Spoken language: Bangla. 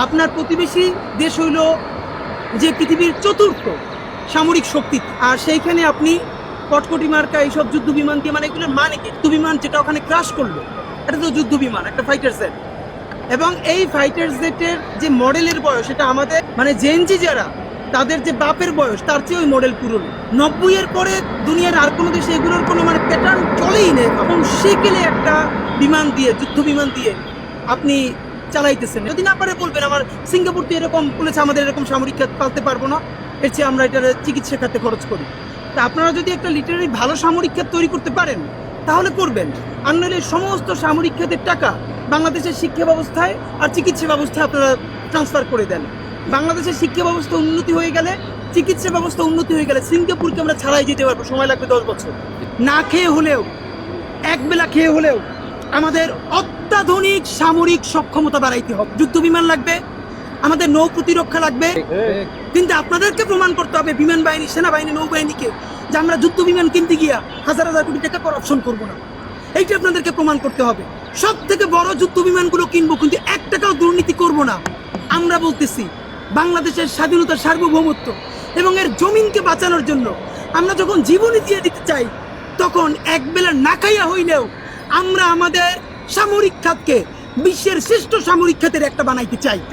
আপনার প্রতিবেশী দেশ হইল যে পৃথিবীর চতুর্থ সামরিক শক্তি, আর সেইখানে আপনি কটকটি মার্কা এইসব যুদ্ধ বিমান দিয়ে, মানে এগুলোর মানে কি, যুদ্ধ বিমান যেটা ওখানে ক্রাশ করলো, এটা তো যুদ্ধ বিমান, একটা ফাইটার জেট। এবং এই ফাইটার জেটের যে মডেলের বয়স, এটা আমাদের মানে জেনজি যারা, তাদের যে বাপের বয়স তার চেয়ে ওই মডেল পুরনো। 90-এর পরে দুনিয়ার আর কোনো দেশে এগুলোর কোনো মানে প্যাটার্ন চলেই নেই। এবং সেকেলে একটা বিমান দিয়ে, যুদ্ধ বিমান দিয়ে আপনি চালাইতেছেন। যদি না পারে বলবেন আমার সিঙ্গাপুর তো এরকম বলেছে, আমাদের এরকম সামরিক খাত পালতে পারবো না, এর চেয়ে আমরা এটার চিকিৎসা খাতে খরচ করি। তা আপনারা যদি একটা লিটারারি ভালো সামরিক খাত তৈরি করতে পারেন তাহলে করবেন, আর নইলে সমস্ত সামরিক খাতের টাকা বাংলাদেশের শিক্ষা ব্যবস্থায় আর চিকিৎসা ব্যবস্থায় আপনারা ট্রান্সফার করে দেন। বাংলাদেশের শিক্ষা ব্যবস্থা উন্নতি হয়ে গেলে, চিকিৎসা ব্যবস্থা উন্নতি হয়ে গেলে সিঙ্গাপুরকে আমরা ছাড়াই যেতে পারবো, সময় লাগবে 10 বছর। না খেয়ে হলেও, একবেলা খেয়ে হলেও আমাদের অত্যাধুনিক সামরিক সক্ষমতা বাড়াইতে হবে। যুদ্ধ বিমান লাগবে, আমাদের নৌ প্রতিরক্ষা লাগবে, কিন্তু আপনাদেরকে প্রমাণ করতে হবে বিমান বাহিনী, সেনাবাহিনী, নৌবাহিনীকে, যে আমরা যুদ্ধ বিমান কিনতে গিয়া হাজার হাজার কোটি টাকা করাপশন করবো না। এইটা আপনাদেরকে প্রমাণ করতে হবে। সব থেকে বড় যুদ্ধ বিমানগুলো কিনবো, কিন্তু 1 টাকাও দুর্নীতি করব না। আমরা বলতেছি বাংলাদেশের স্বাধীনতা, সার্বভৌমত্ব এবং এর জমিনকে বাঁচানোর জন্য আমরা যখন জীবনই দিয়ে দিতে চাই, তখন একবেলা না খাইয়া হইলেও আমরা আমাদের সামরিক খাতকে বিশ্বের শ্রেষ্ঠ সামরিক খাতের একটা বানাইতে চাই।